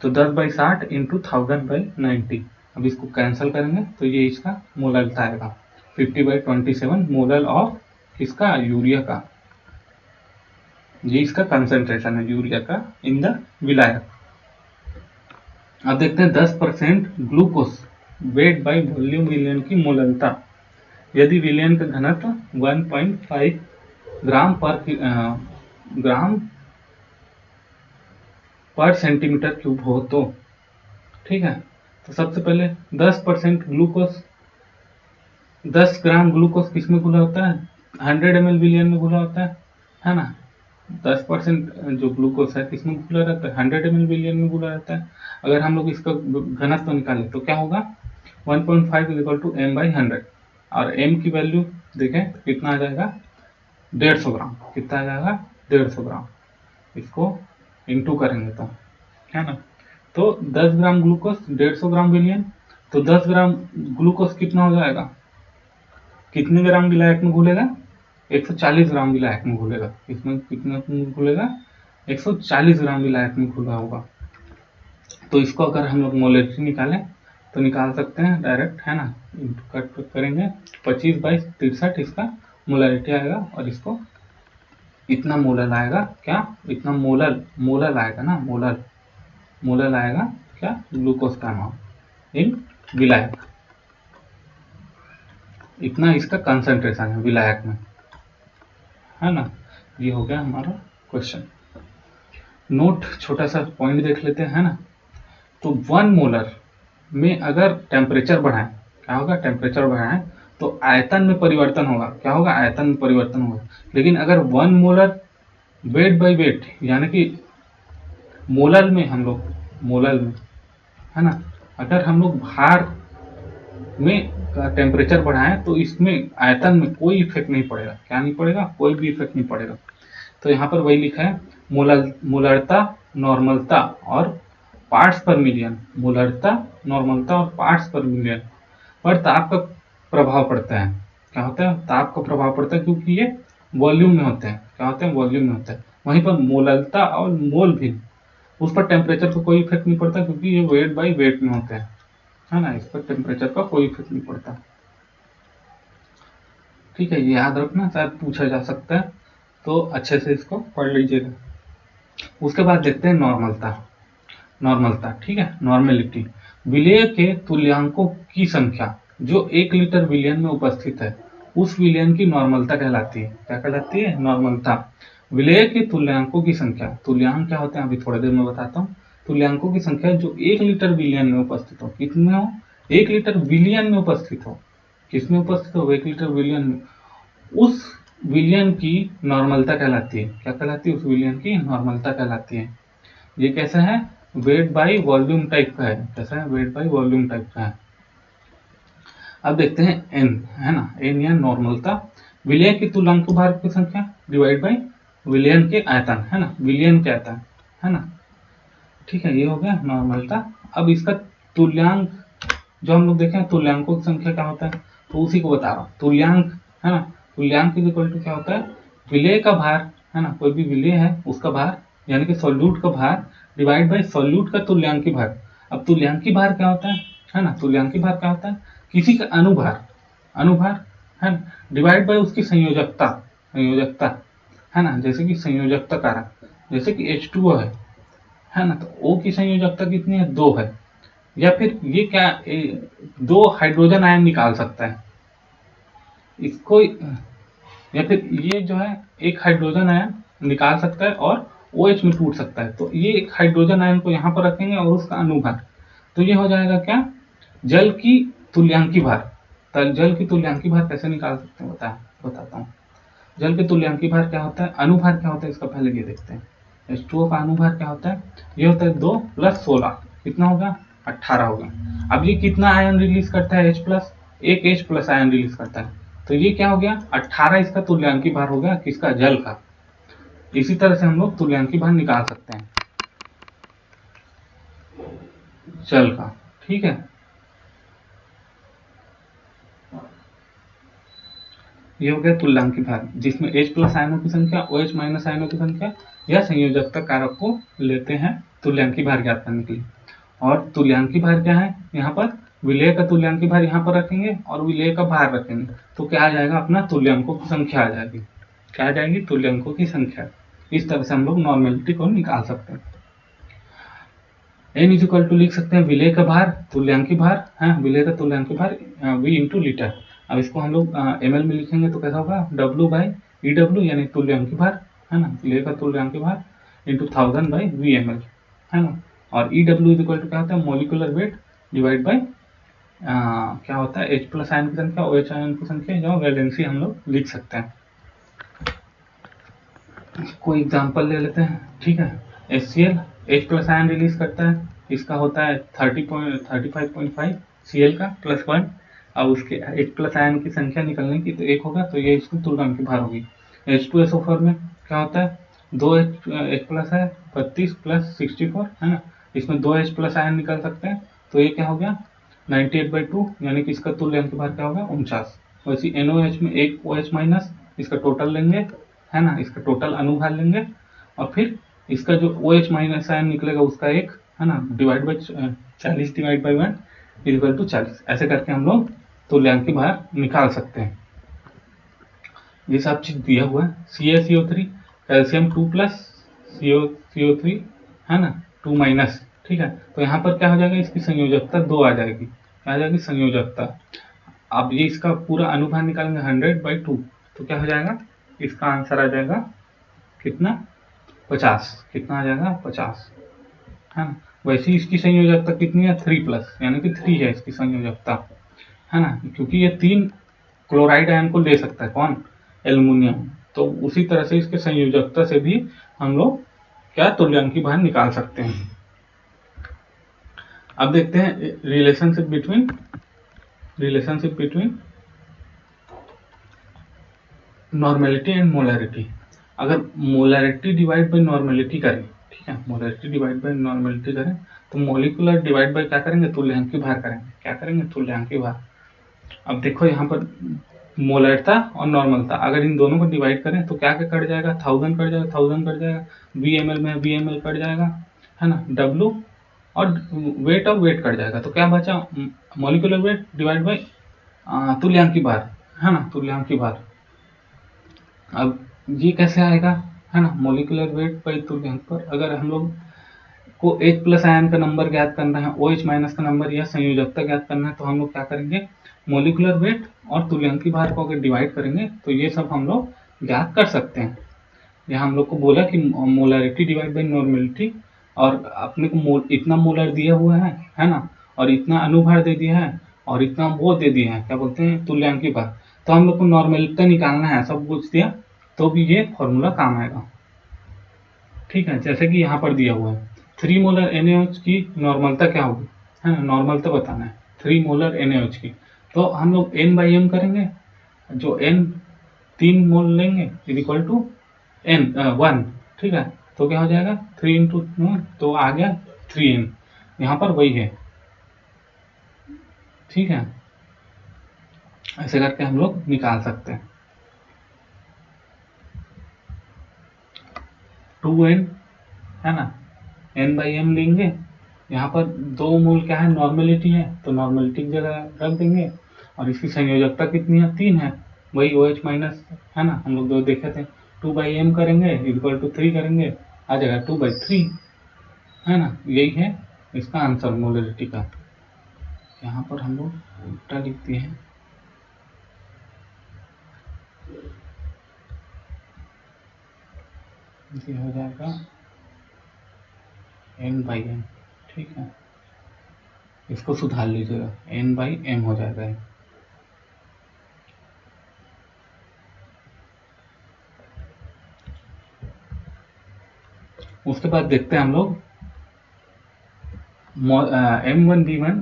तो 10/60 इंटू 1000/90। अब इसको कैंसिल करेंगे तो ये इसका मोलरता आएगा 50/27 मोलर ऑफ किसका, यूरिया का। ये इसका कंसंट्रेशन है यूरिया का इन द विलायक। अब देखते हैं 10% ग्लूकोज वेट बाई वॉल्यूम विलियन की मोलरता। यदि विलियन का घनत्व 1.5 ग्राम पर सेंटीमीटर क्यूब हो तो, ठीक है। तो सबसे पहले 10% ग्लूकोज, 10 ग्राम ग्लूकोज किसमें घुला होता है, 100 ml विलियन में घुला होता है ना। 10% जो ग्लूकोज है किसमें घुला रहता है, 100 ml विलियन में घुला रहता है। अगर हम लोग इसका घनत्व निकालें तो क्या होगा, 1.5 इज इक्वल टू m/100, और m की वैल्यू देखें तो कितना आ जाएगा, 150 ग्राम। कितना आ जाएगा, 150 ग्राम। इसको इंटू करेंगे तो, है ना। तो 10 ग्राम ग्लूकोज 150 ग्राम विलियन, तो 10 ग्राम ग्लूकोज कितना हो जाएगा, कितने ग्राम विलायक में घुलेगा, 140 ग्राम विलायक में घुलेगा। इसमें कितना घुलेगा, 140 ग्राम विलायक में घुला होगा। तो इसको अगर हम लोग मोलेरिटी निकालें तो निकाल सकते हैं डायरेक्ट, है ना, कट करेंगे 25/63 इसका मोलरिटी आएगा, और इसको इतना मोलर आएगा, क्या, इतना मोलर आएगा ना, मोलर आएगा क्या, ग्लूकोज का अमाउंट इन विलायक। इतना इसका कंसंट्रेशन है विलायक में, है ना। ये हो गया हमारा क्वेश्चन। नोट, छोटा सा पॉइंट देख लेते हैं ना। तो 1 मोलर में अगर टेम्परेचर बढ़ाएं, क्या होगा, टेम्परेचर बढ़ाएं तो आयतन में परिवर्तन होगा। क्या होगा, आयतन में परिवर्तन होगा। लेकिन अगर 1 मोलर वेट बाई वेट, यानी कि मोलर में हम लोग, मोलर में, है ना, अगर हम लोग भार में टेम्परेचर बढ़ाएं तो इसमें आयतन में कोई इफेक्ट नहीं पड़ेगा। क्या नहीं पड़ेगा, कोई भी इफेक्ट नहीं पड़ेगा। तो यहाँ पर वही लिखा है, मोलरता, नॉर्मलता और पार्ट्स पर मिलियन, मोलरता, नॉर्मलता और पार्ट्स पर मिलियन पर ताप का प्रभाव पड़ता है। क्या होता है, ताप का प्रभाव पड़ता है, क्योंकि ये वॉल्यूम में होते हैं। क्या होते हैं, वॉल्यूम में होते हैं। वहीं पर मोलरता और मोल भी, उस पर टेम्परेचर को कोई इफेक्ट नहीं पड़ता, क्योंकि ये वेट बाई वेट में होते हैं, है ना। इस पर टेम्परेचर का कोई इफेक्ट नहीं पड़ता, ठीक है। ये याद रखना, शायद पूछा जा सकता है, तो अच्छे से इसको पढ़ लीजिएगा। उसके बाद देखते हैं नॉर्मलता, ठीक है, नॉर्मेलिटी। विलेय के तुल्यांकों की संख्या जो 1 लीटर विलियन में उपस्थित है, उस विलियन की नॉर्मलता कहलाती है। क्या कहलाती है, नॉर्मलता। विलेय के तुल्यांकों की संख्या, तुल्यांक क्या होते हैं अभी थोड़ी देर में बताता हूँ। तुल्यांकों की संख्या जो 1 लीटर विलियन में उपस्थित हो, कितने हो, 1 लीटर विलियन में उपस्थित हो, किसमें उपस्थित हो, 1 लीटर विलियन में, उस विलयन की नॉर्मलता कहलाती है। क्या कहलाती है? उस विलयन की नॉर्मलता कहलाती है। ये कैसा है? वेट बाई वॉल्यूम टाइप का है। कैसा है? वेट बाई वॉल्यूम टाइप का है। अब देखते हैं एन, है ना, एन या नॉर्मलता, विलय की तुल्यांक भार की संख्या डिवाइड बाई विलयन के आयतन, है ना, विलयन के आयतन, है ना। ठीक है, ये हो गया नॉर्मलता। अब इसका तुल्यांक जो हम लोग देखें, तुल्यांकों की संख्या क्या होता है, तो उसी को बता रहा हूँ। तुल्यांक, है ना, तुल्यांक इज इक्वल टू क्या होता है? विलय का भार, है ना, कोई भी विलय है उसका भार, यानी कि सॉल्यूट का भार डिवाइड बाई सॉल्यूट का तुल्यांकी भार। अब तुल्यांकी भार क्या होता है ना, तुल्यांकी भार क्या होता है? किसी का अनुभार, अनुभार, है ना, डिवाइड बाई उसकी संयोजकता, संयोजकता, है ना, जैसे कि संयोजकता कारक, जैसे कि H2O है ना, तो O की संयोजकता कितनी है? 2 है। या फिर ये क्या, 2 हाइड्रोजन आयन निकाल सकता है इसको, या फिर ये जो है एक हाइड्रोजन आयन निकाल सकता है और OH में टूट सकता है। तो ये एक हाइड्रोजन आयन को यहाँ पर रखेंगे और उसका अनुभार, तो ये हो जाएगा क्या? जल की तुल्यांकी भार। जल की तुल्यांकी भार कैसे निकाल सकते हैं बताता हूँ। जल के तुल्यांकी भार क्या होता है, अनुभार क्या होता है इसका पहले ये देखते हैं। H2O का अनुभार क्या होता है? ये होता है 2 + 16, कितना होगा? 18 होगा। अब ये कितना आयन रिलीज करता है? H+, एक H+ आयन रिलीज करता है। तो ये क्या हो गया? 18 इसका तुल्यांकी भार हो गया, किसका? जल का। इसी तरह से हम लोग तुल्यांकी भार निकाल सकते हैं जल का। ठीक है, ये हो गया तुल्यांकी भार, जिसमें H+ आयनों की संख्या, OH- आयनों की संख्या या संयोजकता कारक को लेते हैं तुल्यांकी भार ज्ञात करने के लिए। और तुल्यांकी भार क्या है? यहाँ पर विलय का तुल्यांकी भार यहाँ पर रखेंगे और विलय का भार रखेंगे, तो क्या आ जाएगा? अपना तुल्यांकों की संख्या आ जाएगी। क्या आ जाएगी? तुल्यांकों की संख्या। इस तरह से हम लोग नॉर्मेलिटी को निकाल सकते हैं। एन इज इक्वल टू लिख सकते हैं विलय का भार, तुल्यांकी भार, है, विलय का तुल्यांकी भार V × लीटर। अब इसको हम लोग ml में लिखेंगे तो कैसा होगा? W/EW, यानी तुल्यांकी भार, है ना, विलय का तुल्यांकी भार × 1000/Vml, है ना। और EW इज इक्वल टू क्या होता है? मोलिकुलर वेट डिवाइड बाई क्या होता है? H+ आयन की संख्या, OH आयन की संख्या, जो वैलेंसी हम लोग लिख सकते हैं। कोई एग्जांपल ले लेते हैं। ठीक है, HCl H+ आयन रिलीज करता है, इसका होता है 35.5 Cl का +1। अब उसके H+ आयन की संख्या निकलने की तो 1 होगा, तो ये इसकी तुल्यांकी भार होगी। H2SO4 में क्या होता है? 2 H+ है, 32 + 64, है ना, इसमें 2 H+ आयन निकल सकते हैं, तो ये क्या हो गया? 98/2, यानी कि इसका तुल्यांकी भार क्या होगा? 49। वैसे NOH में एक OH-, इसका टोटल लेंगे, है ना, इसका टोटल अनुभार लेंगे और फिर इसका जो OH- आयन निकलेगा उसका एक, है ना, divide by 40 divide by 1 equal to 40। ऐसे करके हम लोग तुल्यांकी भार निकाल सकते हैं। ये सब चीज दिया हुआ है। CaCO3, कैल्शियम 2+, CO3, है ना, 2-। ठीक है, तो यहाँ पर क्या हो जाएगा? इसकी संयोजकता 2 आ जाएगी। क्या आ जाएगी? संयोजकता। अब ये इसका पूरा अनुभार निकालेंगे 100/2, तो क्या हो जाएगा? इसका आंसर आ जाएगा कितना? 50। कितना आ जाएगा? 50, है ना। वैसे इसकी संयोजकता कितनी है? 3+, यानी कि 3 है इसकी संयोजकता, है ना, क्योंकि ये 3 क्लोराइड आयन को ले सकता है। कौन? एल्युमिनियम। तो उसी तरह से इसके संयोजकता से भी हम लोग क्या तुल्यांकी भार निकाल सकते हैं। अब देखते हैं relationship between normality and molarity. अगर मोलैरिटी डिवाइड बाई नॉर्मेलिटी करें, ठीक है, मोलैरिटी डिवाइड बाई नॉर्मेलिटी करें, तो मोलिकुलर डिवाइड बाई क्या करेंगे? तुल्यांकी भार करेंगे। क्या करेंगे? तुल्यांकी भार। अब देखो यहाँ पर मोलरता और नॉर्मलता, अगर इन दोनों को डिवाइड करें तो क्या क्या कट जाएगा? 1000 कट जाएगा, 1000 कट जाएगा, VmL में VmL कट जाएगा, है ना, W और वेट कट जाएगा, तो क्या बचा? मॉलिक्यूलर वेट डिवाइड बाई तुल्यांकी भार, है ना, तुल्यांकी भार। अब ये कैसे आएगा? है ना, मॉलिक्यूलर वेट बाई तुल्यांक पर अगर हम लोग को H+ आयन का नंबर ज्ञात करना है, OH- का नंबर या संयोजकता ज्ञात करना है, तो हम लोग क्या करेंगे? मॉलिक्यूलर वेट और तुल्यांकी भार को अगर डिवाइड करेंगे तो ये सब हम लोग ज्ञात कर सकते हैं। यहाँ हम लोग को बोला कि मोलरिटी डिवाइड बाई नॉर्मेलिटी, और अपने को इतना मोलर दिया हुआ है ना, और इतना अनुभार दे दिया है और इतना वो दे दिया है, क्या बोलते हैं? तुल्यांकी भार। तो हम लोग को नॉर्मलिटी निकालना है, सब कुछ दिया तो भी ये फॉर्मूला काम आएगा। ठीक है, जैसे कि यहाँ पर दिया हुआ है 3 मोलर NaOH की नॉर्मलता क्या होगी, है ना, नॉर्मलता बताना है 3 मोलर NaOH की। तो हम लोग N/M करेंगे, जो N 3 मोल लेंगे इज इक्वल टू N 1। ठीक है, तो क्या हो जाएगा 3 इंटू तो आ गया 3N, यहाँ पर वही है। ठीक है, ऐसे करके हम लोग निकाल सकते हैं। 2N है ना, N/M लेंगे, यहाँ पर 2 मोल क्या है, नॉर्मेलिटी है, तो नॉर्मेलिटी की जगह रख देंगे, और इसकी संयोजकता कितनी है, 3 है, वही OH माइनस है ना, हम लोग जो देखे थे। 2/M करेंगे इक्वल टू 3 करेंगे, आ जाएगा 2/3 है ना, यही है इसका आंसर मोलरिटी का। यहाँ पर हम लोग उल्टा लिख दिए हैं, ये हो जाएगा N/M। ठीक है, इसको सुधार लीजिएगा, N/M हो जाएगा। उसके बाद देखते हैं हम लोग M1V1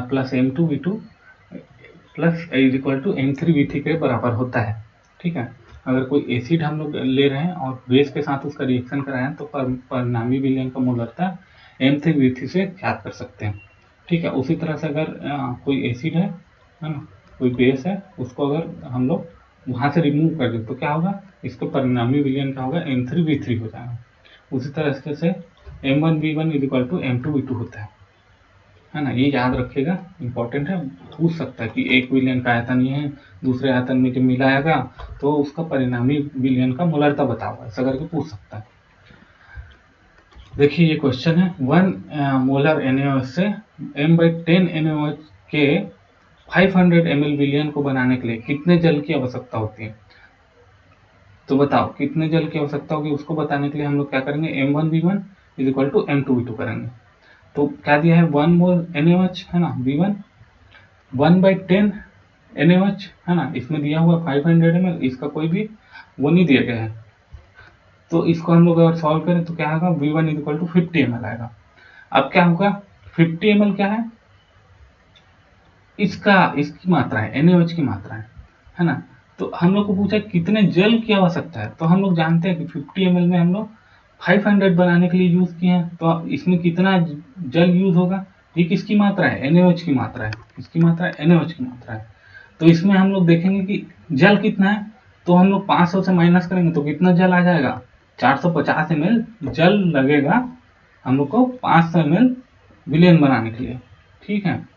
plus M2V2 plus is equal to M3V3 के बराबर होता है। ठीक है, अगर कोई एसिड हम लोग ले रहे हैं और बेस के साथ उसका रिएक्शन कराएं तो परिणामी विलयन का मोलरता M3V3 से ज्ञात कर सकते हैं। ठीक है, उसी तरह से अगर कोई एसिड है ना, कोई बेस है, उसको अगर हम लोग वहाँ से रिमूव कर दें तो क्या होगा, इसका परिणामी विलयन क्या होगा, M3V3 हो जाएगा। उसी तरह से M1V1 is equal to M2V2 होता है ना, ये याद रखिएगा, इंपॉर्टेंट है, पूछ सकता है कि एक विलयन का आयतन ये है, दूसरे आयतन में जब मिलाएगा तो उसका परिणामी विलयन का मोलरता बताओ, ऐसा करके पूछ सकता है। देखिए ये क्वेश्चन है, 1 मोलर NaOH से M/10 NaOH के 500 ml विलयन को बनाने के लिए कितने जल की आवश्यकता होती है। तो बताओ कितने जल की आवश्यकता होगी, उसको बताने के लिए हम लोग क्या करेंगे, M1V1 is equal to M2V2 करेंगे। तो क्या दिया है, 1 मोल NaOH है ना, V1 1/10 NaOH है ना, इसमें दिया हुआ 500 ml, इसका कोई भी वो नहीं दिया गया है, तो इसको हम लोग अगर सॉल्व करें तो क्या होगा, V1 is equal to 50 ml आएगा। अब क्या होगा, 50 ml क्या है, इसकी मात्रा है, NaOH की मात्रा है ना। तो हम लोग को पूछा कितने जल की आवश्यकता है, तो हम लोग जानते हैं कि 50 ml में हम लोग 500 बनाने के लिए यूज किए हैं, तो इसमें कितना जल यूज होगा, ये किसकी मात्रा है, NaOH की मात्रा है, किसकी मात्रा है, NaOH की मात्रा है। तो इसमें हम लोग देखेंगे कि जल कितना है, तो हम लोग 500 से माइनस करेंगे तो कितना जल आ जाएगा, 450 ml जल लगेगा हम लोग को 500 ml विलयन बनाने के लिए। ठीक है,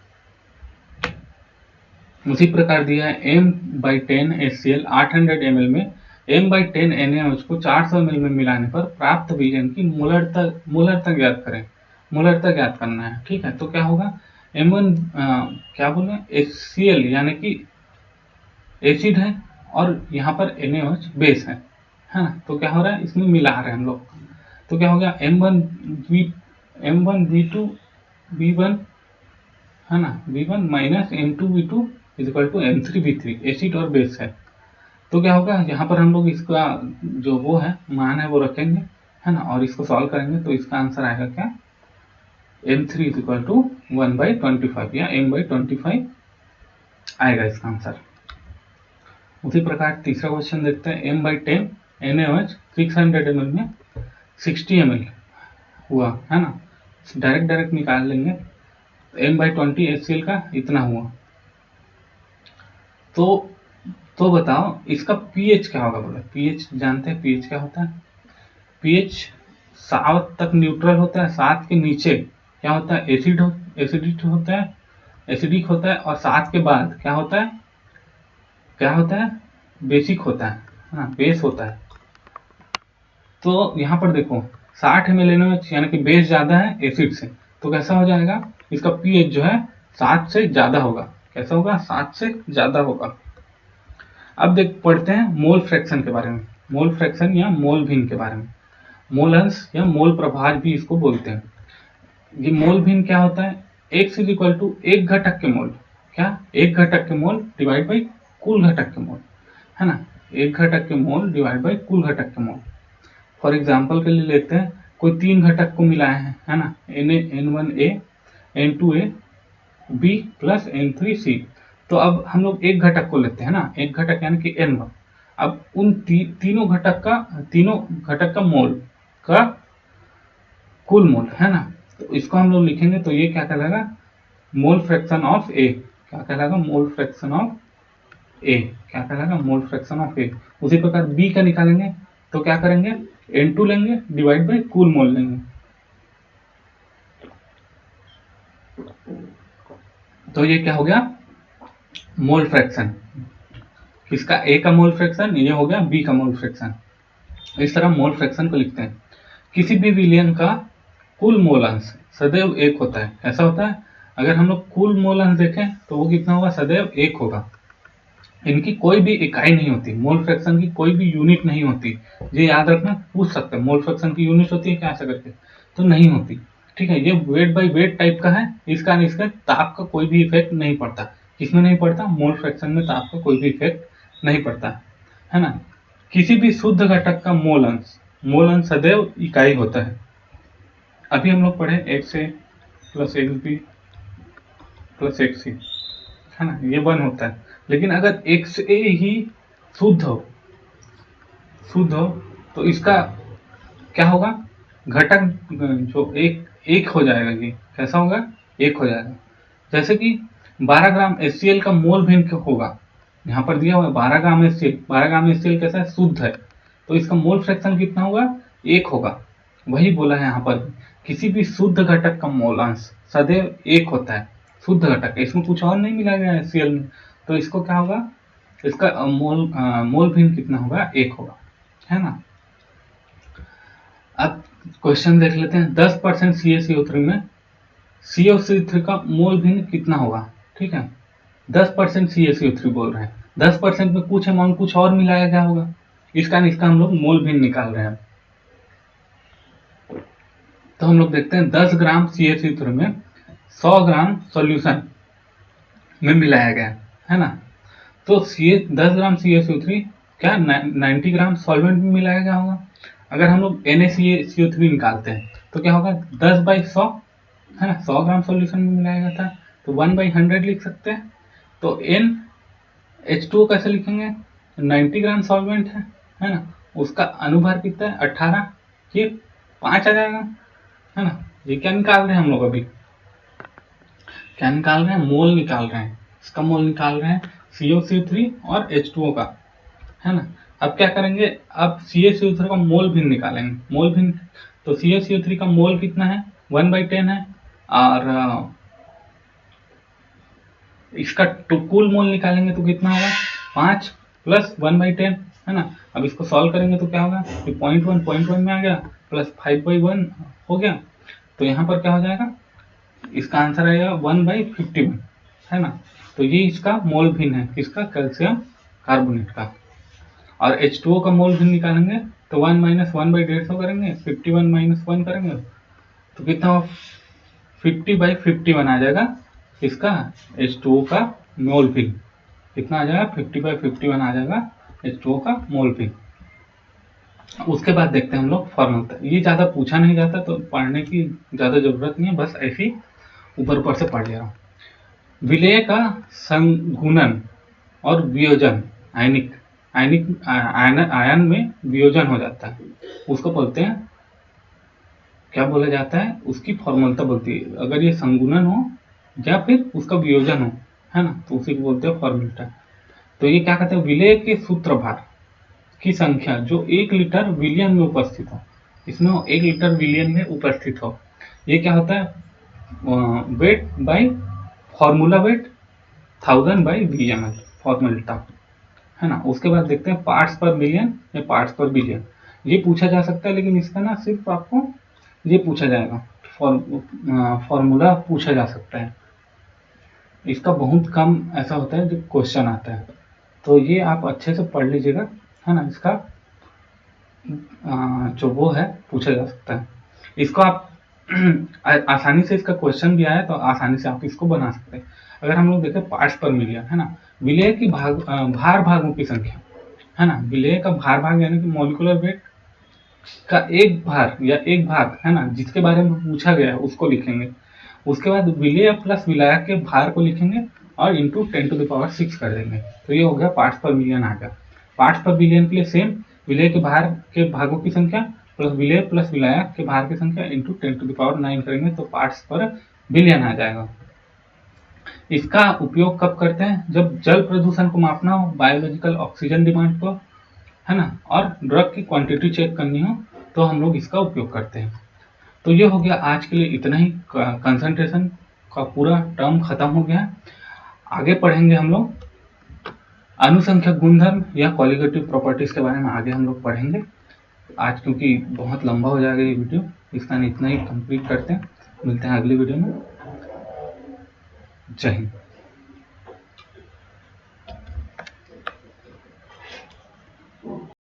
उसी प्रकार दिया है M/10 HCl 800 ml में M/10 NaOH को 400 ml में मिलाने पर प्राप्त विलयन की मोलरता ज्ञात करें, मोलरता ज्ञात करना है। ठीक है, तो क्या होगा, M1 क्या बोले, HCl यानी कि एसिड है और यहाँ पर NaOH बेस है ना, तो क्या हो रहा है, इसमें मिला रहे हैं हम लोग, तो क्या हो गया, M1V2 V1 है ना, V1 minus M2V2 is equal to M3V3, acid और बेस है। तो क्या होगा, यहाँ पर हम लोग इसका जो वो है मान है वो रखेंगे है ना, और इसको सॉल्व करेंगे तो इसका आंसर आएगा क्या, M3 इज इक्वल टू 1/25 या M/25 आएगा इसका आंसर। उसी प्रकार तीसरा क्वेश्चन देखते हैं, M/10 NaOH 600 ml में 60 ml हुआ है ना, डायरेक्ट निकाल लेंगे, M/20 HCl का इतना हुआ, तो बताओ इसका pH क्या होगा, बोले pH जानते हैं, pH क्या होता है, pH 7 तक न्यूट्रल होता है, 7 के नीचे क्या होता है, एसिडिक होता है, और 7 के बाद क्या होता है, बेसिक होता है ना, बेस होता है। तो यहाँ पर देखो 60 ml यानी कि बेस ज्यादा है एसिड से, तो कैसा हो जाएगा, इसका pH जो है 7 से ज्यादा होगा, कैसा होगा, 7 से ज्यादा होगा। अब पढ़ते हैं मोल फ्रैक्शन के बारे में, मोल फ्रैक्शन या मोल भिन्न के बारे में, मोल अंश या मोल प्रभाज भी इसको बोलते हैं। ये मोल भिन्न क्या होता है, X इज इक्वल टू 1 घटक के मोल, क्या 1 घटक के मोल डिवाइड बाई कुल घटक के मोल, है ना, एक घटक के मोल डिवाइड बाई कुल घटक के मोल। फॉर एग्जाम्पल के लिए लेते हैं, कोई 3 घटक को मिलाए हैं, है ना, N1A, N2A, B plus N3C। तो अब हम लोग एक घटक को लेते हैं ना, एक घटक यानी कि N1। अब उन तीनों घटक का मोल का कुल मोल, है ना, तो इसको हम लोग लिखेंगे तो ये क्या कहलाएगा, मोल फ्रैक्शन ऑफ ए। क्या कहलाएगा, मोल फ्रैक्शन ऑफ ए। क्या कहलाएगा, मोल फ्रैक्शन ऑफ ए। उसी प्रकार बी का निकालेंगे तो क्या करेंगे, N2 लेंगे डिवाइड बाई कुल मोल लेंगे। तो ये क्या हो गया, मोल फ्रैक्शन, किसका, ए का मोल फ्रैक्शन, ये हो गया बी का मोल फ्रैक्शन। इस तरह मोल फ्रैक्शन को लिखते हैं। किसी भी विलयन का कुल मोल अंश सदैव 1 होता है। ऐसा होता है, अगर हम लोग कुल मोल अंश देखें तो वो कितना होगा, सदैव 1 होगा। इनकी कोई भी इकाई नहीं होती, मोल फ्रैक्शन की कोई भी यूनिट नहीं होती। ये याद रखना, पूछ सकते हैं मोल फ्रैक्शन की यूनिट होती है क्या ऐसा करके, तो नहीं होती। ठीक है, ये वेट बाई वेट टाइप का है, इसका ताप का कोई भी इफेक्ट नहीं पड़ता। किसमें नहीं पड़ता, मोल फ्रैक्शन में ताप का कोई भी इफेक्ट नहीं पड़ता, है ना। किसी भी शुद्ध घटक का मोल अंश सदैव इकाई होता है। अभी हम लोग पढ़े XA plus XB plus XC, है ना, ये 1 होता है। लेकिन अगर XA ही शुद्ध हो तो इसका क्या होगा, घटक जो एक हो जाएगा, ये कैसा होगा, एक हो जाएगा। जैसे कि 12 ग्राम HCl का मोल भिन्न होगा, यहाँ पर दिया हुआ है 12 ग्राम HCl। 12 ग्राम HCl कैसा है, शुद्ध है, तो इसका मोल फ्रैक्शन कितना होगा, 1 होगा। वही बोला है यहाँ पर, किसी भी शुद्ध घटक का मोल अंश सदैव 1 होता है। शुद्ध घटक, इसमें कुछ और नहीं मिला गया HCl में, तो इसको क्या होगा, इसका मोल भिन्न कितना होगा, 1 होगा, है ना। अब क्वेश्चन देख लेते हैं, 10% CaCO3 में CO3 का मोल भिन्न कितना होगा। ठीक है, 10% CaCO3 बोल रहे हैं, 10% में कुछ अमाउंट कुछ और मिलाया गया होगा, इसका हम लोग मोल भिन्न निकाल रहे हैं। तो हम लोग देखते हैं 10 ग्राम CaCO3 में 100 ग्राम सॉल्यूशन में मिलाया गया है ना। तो 10 ग्राम CaCO3 क्या 90 ग्राम सॉल्वेंट में मिलाया गया होगा। अगर हम लोग NaCO3 निकालते हैं तो क्या होगा, 10/100, है ना, 100 ग्राम सॉल्यूशन में मिलाया गया था, तो 1/100 लिख सकते हैं। तो NH2O कैसे लिखेंगे, 90 ग्राम सॉल्वेंट है ना, उसका अनुभार कितना है 18, ये 5 आ जाएगा, है ना। ये क्या निकाल रहे हैं हम लोग, अभी क्या निकाल रहे हैं, मोल निकाल रहे हैं, इसका मोल निकाल रहे हैं CaCO3 और H2O का, है ना। अब क्या करेंगे, अब CaCO3 का मोल भिन्न निकालेंगे, मोल भिन्न। तो CaCO3 का मोल कितना है, 1/10 है, और इसका कुल मोल निकालेंगे तो कितना होगा, 5 प्लस 1/10, है ना। अब इसको सॉल्व करेंगे तो क्या होगा, 0.1 में आ गया, प्लस 5/1 हो गया, तो यहाँ पर क्या हो जाएगा, इसका आंसर आएगा 1/51, है ना। तो ये इसका मोल भिन्न है, किसका, कैल्शियम कार्बोनेट का। और H2O का मोल भिन्न निकालेंगे तो 1 - 1/150 करेंगे, 51 - 1 करेंगे तो कितना, 50/51 आ जाएगा, इसका H2O का मोल भिन्न कितना आ जाएगा, 50/51 आ जाएगा H2O का मोल भिन्न। उसके बाद देखते हैं हम लोग फॉर्मूला, ये ज़्यादा पूछा नहीं जाता तो पढ़ने की ज़्यादा जरूरत नहीं है, बस ऐसी ऊपर से पढ़ ले रहा हूँ। विलेय का संघूनन और वियोजन, आयन में वियोजन हो जाता है, उसको बोलते हैं, क्या बोला जाता है, उसकी फॉर्मूला बोलती है। अगर ये संगुणन हो या फिर उसका वियोजन हो, है ना, तो उसी को बोलते हैं फॉर्मूला। तो ये क्या कहते हैं, विलेय के सूत्रभार की संख्या जो 1 लीटर विलियन में उपस्थित हो, इसमें 1 लीटर विलियन में उपस्थित हो, ये क्या होता है, weight by formula wait 1000/VmL formula, है ना। उसके बाद देखते हैं पार्ट्स पर मिलियन या पार्ट्स पर बिलियन, ये पूछा जा सकता है, लेकिन इसका ना सिर्फ आपको ये पूछा जाएगा, फॉर्मूला पूछा जा सकता है, इसका बहुत कम ऐसा होता है जो क्वेश्चन आता है, तो ये आप अच्छे से पढ़ लीजिएगा, है ना। इसका जो वो है पूछा जा सकता है, इसको आप आसानी से, इसका क्वेश्चन भी आया तो आसानी से आप इसको बना सकते हैं। अगर हम लोग देखें पार्ट्स पर मिलियन, है ना, विलेय की भार भागों की संख्या, है ना, विलेय का भार भाग यानी कि मॉलिक्यूलर वेट का एक भार या एक भाग, है ना, जिसके बारे में पूछा गया है उसको लिखेंगे। उसके बाद विलेय प्लस विलायक के भार को लिखेंगे और इंटू 10⁶ कर देंगे। तो ये हो गया पार्ट्स पर मिलियन आ गया। पार्ट्स पर बिलियन के लिए सेम, विलेय के भार के भागों की संख्या प्लस विलेय प्लस विलायक के भार की संख्या इंटू 10⁹ करेंगे तो पार्ट्स पर बिलियन आ जाएगा। इसका उपयोग कब करते हैं? जब जल प्रदूषण को मापना हो, बायोलॉजिकल ऑक्सीजन डिमांड को, है ना, और ड्रग की क्वांटिटी चेक करनी हो तो हम लोग इसका उपयोग करते हैं। तो ये हो गया आज के लिए इतना ही। कंसंट्रेशन का पूरा टर्म खत्म हो गया। आगे पढ़ेंगे हम लोग अनुसंख्यक गुणधर्म या क्वालिटेटिव प्रॉपर्टीज के बारे में आगे हम लोग पढ़ेंगे। आज क्योंकि बहुत लंबा हो जाएगा ये वीडियो, इसका इतना ही कंप्लीट करते हैं। मिलते हैं अगली वीडियो में। जय हिंद।